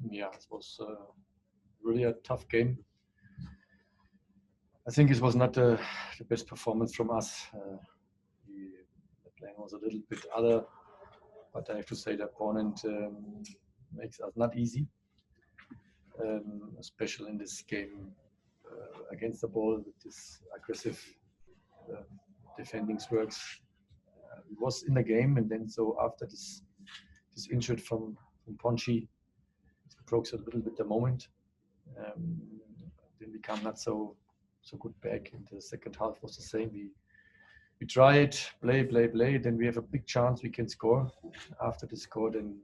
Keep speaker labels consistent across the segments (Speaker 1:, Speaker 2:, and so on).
Speaker 1: Yeah, it was really a tough game. I think it was not the best performance from us. The plan was a little bit other, but I have to say the opponent makes us not easy, especially in this game against the ball with this aggressive uh, defending works. He was in the game, and then so after this injured from Ponchi, it broke a little bit the moment. Then become not so good back. And the second half was the same. We try it, play. Then we have a big chance we can score. After the score, then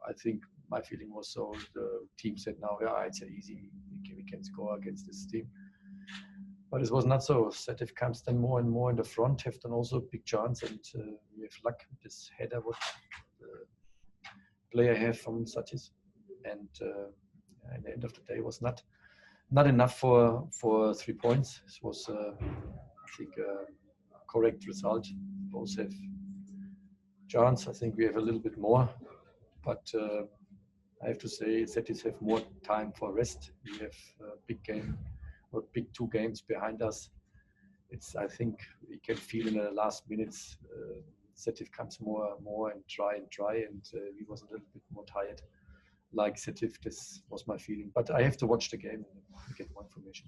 Speaker 1: I think my feeling was so the team said now, yeah, it's easy. We can score against this team. But it was not so. Setif comes then more and more in the front, have then also a big chance, and we have luck with this header what the player have from Satis. And at the end of the day, was not enough for 3 points. It was, I think, a correct result. Both have chance. I think we have a little bit more, but I have to say, Setis have more time for rest. We have a big game or big 2 games behind us. I think we can feel in the last minutes. Setif comes more and try, and we was a little bit more tired. Like Setif, this was my feeling. But I have to watch the game and get more information.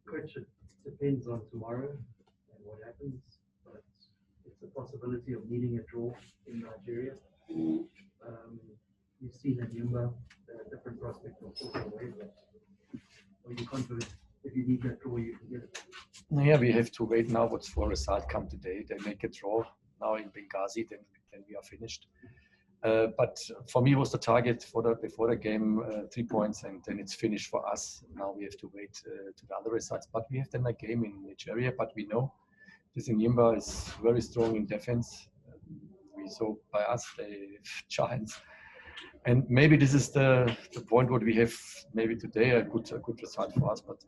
Speaker 2: Coach, it depends on tomorrow and what happens, but it's a possibility of needing a draw in Nigeria. You've seen at Yumba a different prospect of walking away, but are you confident if you need that draw, you can get it?
Speaker 1: Yeah, we have to wait now what's for result come today. They make a draw now in Benghazi, then we are finished. But for me, was the target before the game 3 points, and then it's finished for us. Now we have to wait to the other results. But we have then a game in Nigeria. But we know this in Yimba is very strong in defense. We saw by us they have giants, and maybe this is the point what we have maybe today a good result for us. But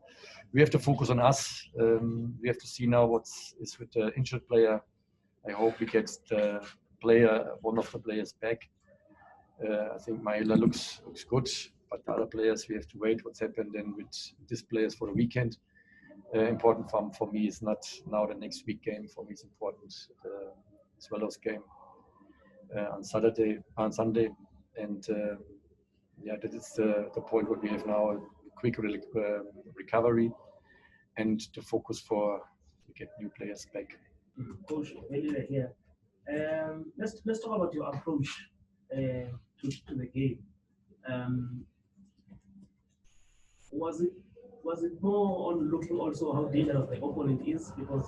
Speaker 1: we have to focus on us. We have to see now what is with the injured player. I hope we get one of the players back. I think Maela looks good, but the other players we have to wait what's happened then with these players for the weekend. Important for me is not now the next week game. For me it's important as well as game on Sunday, and yeah, that is the point what we have now: a quick recovery and the focus to get new players back.
Speaker 3: Coach, here. Let's talk about your approach to the game. Was it more on looking also how dangerous the opponent is? Because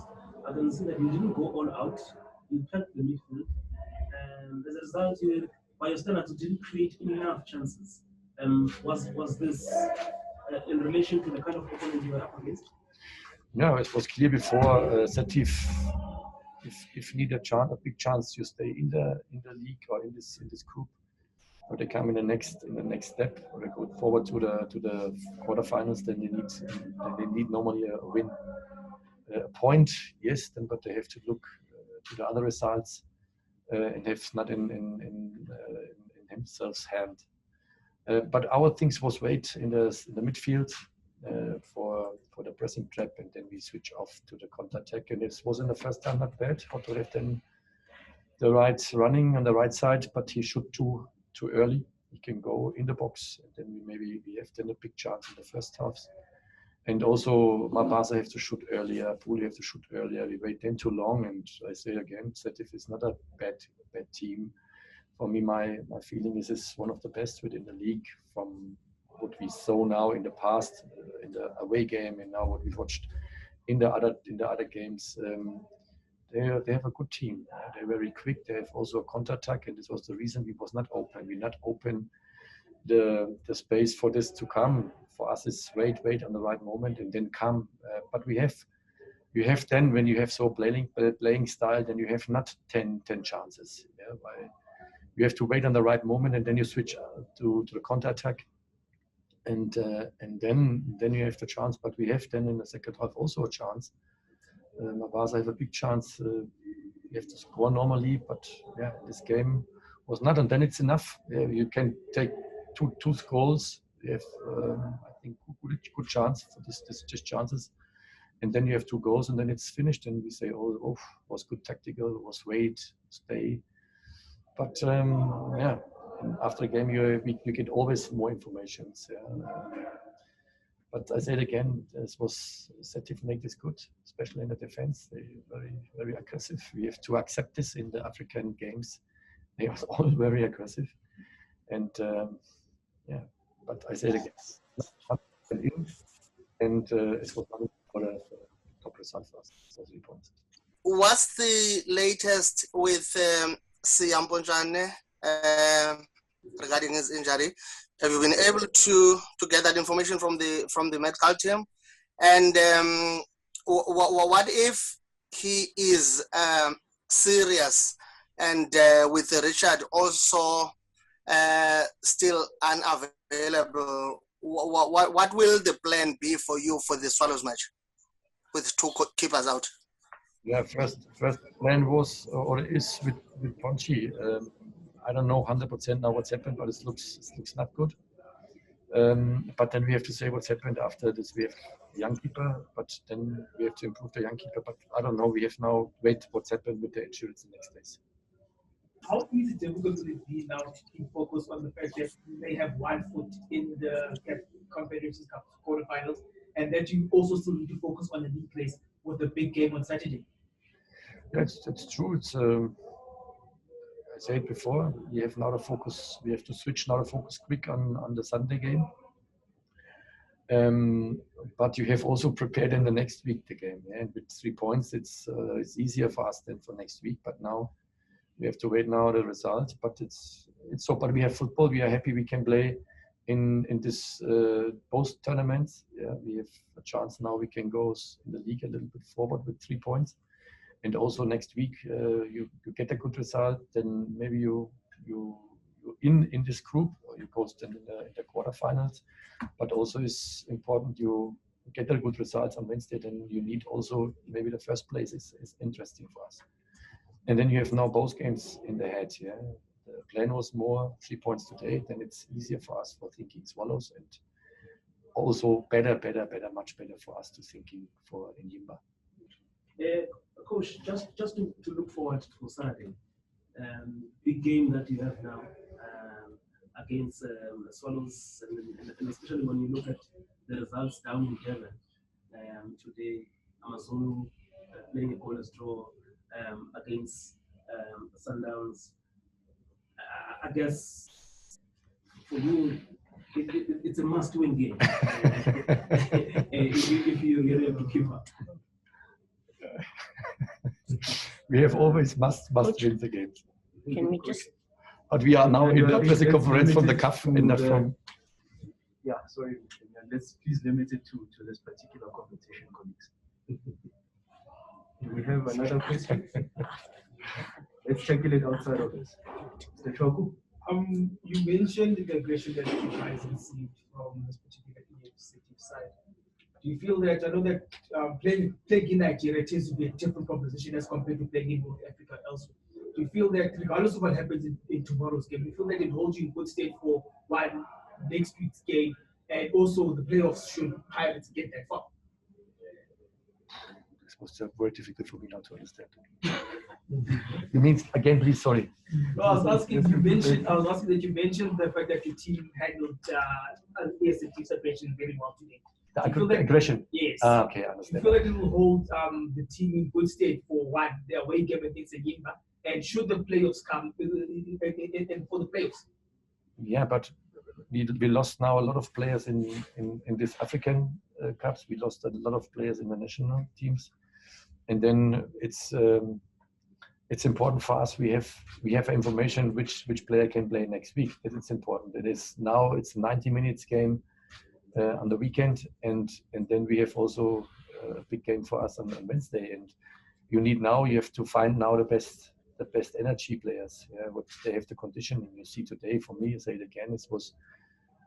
Speaker 3: I can see that you didn't go all out. You kept the midfield, and as a result, by your standards, you didn't create enough chances. Was this in relation to the kind of opponent you were up against?
Speaker 1: No, it was clear before Setif. If you need a big chance, you stay in the league or in this group, or they come in the next step, or they go forward to the quarterfinals. Then they need normally a win, a point, yes. Then but they have to look to the other results and have not in themselves hand. But our things was wait in the midfield for the pressing trap, and then we switch off to the counter attack. And it was in the first time not bad. How to have then the right running on the right side, but he shoot too early. He can go in the box, and then we have then a big chance in the first half. And also Mabasa have to shoot earlier, Poole have to shoot earlier. We wait then too long, and I say again, Setif is not a bad team. For me, my feeling is it's one of the best within the league from what we saw now in the past, in the away game, and now what we've watched in the other games. They have a good team. They're very quick. They have also a counter attack, and this was the reason we was not open. We not open the space for this to come. For us, it's wait on the right moment and then come. But you have then when you have so playing style, then you have not 10 chances. Yeah, you have to wait on the right moment, and then you switch to the counter attack, and then you have the chance. But we have then in the second half also a chance. Mabasa have a big chance. We have to score normally, but yeah, this game was not, and then it's enough. You can take two goals. You have, I think, good chance for this chances, and then you have 2 goals, and then it's finished, and we say, oh, was good tactical, was wait, stay. But yeah, and after a game, you get always more information. But I said again, this was Setif make this good, especially in the defense. They very, very aggressive. We have to accept this in the African games. They are all very aggressive, and yeah. But I said again, and it was not for the top result for us. So 3 points.
Speaker 4: What's the latest with Siyambonjane regarding his injury? Have you been able to get that information from the medical team? And what if he is serious and with Richard also still unavailable? What will the plan be for you for the Swallows match with 2 keepers out?
Speaker 1: Yeah, first plan was or is with Ponchi. I don't know 100% now what's happened, but it looks not good. But then we have to say what's happened after this. We have a young keeper, but then we have to improve the young keeper. But I don't know. We have now wait what's happened with the insurance the next days.
Speaker 3: How easy difficult will it be now to keep focus on the fact that they have 1 foot in the CAF Confederations Cup quarterfinals, and that you also still need to focus on the league place with the big game on Saturday?
Speaker 1: That's true. It's I said before, we have now the focus. We have to switch now the focus quick on the Sunday game. But you have also prepared in the next week the game. Yeah? And with 3 points, it's easier for us than for next week. But now we have to wait now the result. But it's so. But we have football. We are happy we can play in this both tournaments. Yeah, we have a chance now. We can go in the league a little bit forward with 3 points. And also next week you get a good result, then maybe you in this group, or you go in the quarterfinals. But also it's important you get a good results on Wednesday. Then you need also maybe the first place is interesting for us. And then you have now both games in the head. Yeah, the plan was more 3 points today. Then it's easier for us for thinking Swallows, and also better, much better for us to thinking for Enyimba.
Speaker 3: Coach, just to look forward to Saturday, big game that you have now against the Swallows, and especially when you look at the results down in Durban today, Amazulu playing a goalless draw against Sundowns. I guess for you, it's a must-win game if you're able to keep up.
Speaker 1: We have always must win the games.
Speaker 5: Can we just?
Speaker 1: But we are now in the press conference from the CAF and not from.
Speaker 2: Yeah, sorry. Let's please limit it to this particular competition, colleagues. Do we have another question? Let's tackle it outside of this. Mr. Choku?
Speaker 3: You mentioned the aggression that you guys received from this particular ES Setif side. Do you feel that, I know that playing in Nigeria tends to be a different proposition as compared to playing in North Africa elsewhere? Do you feel that, regardless of what happens in tomorrow's game, do you feel that it holds you in good state for next week's game, and also the playoffs should Pirates get that far?
Speaker 1: This was very difficult for me now to understand. You mean again, please? Sorry.
Speaker 3: No, I was asking that you mentioned the fact that your team handled ES Setif separation very well today.
Speaker 1: The aggression.
Speaker 3: Yes.
Speaker 1: Okay, I understand.
Speaker 3: You feel like it will hold the team in good state for their away game against Enyimba, and should the playoffs come and for the playoffs?
Speaker 1: Yeah, but we lost now a lot of players in this African cups. We lost a lot of players in the national teams, and then it's important for us. We have information which player can play next week. It's important. It's a 90 minutes game on the weekend, and then we have also a big game for us on Wednesday. And you have to find now the best energy players. Yeah, what they have the conditioning. You see today, for me, I say it again,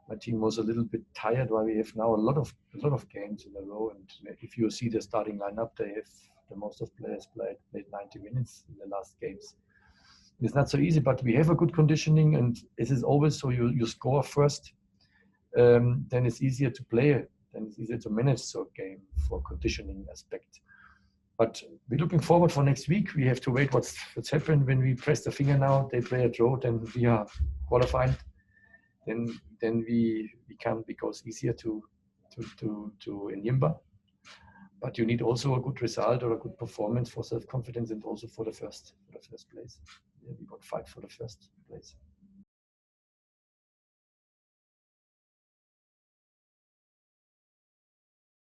Speaker 1: my team was a little bit tired, while we have now a lot of games in a row. And if you see the starting lineup, they have most of players played 90 minutes in the last games. It's not so easy, but we have a good conditioning, and it is always so you score first, then it's easier to play, then it's easier to manage the game for conditioning aspect. But we're looking forward for next week. We have to wait what's happened. When we press the finger now, they play a draw, then we are qualified. Then we can, because easier to Enyimba. But you need also a good result or a good performance for self-confidence, and also for the first place. Yeah, we got fight for the first place.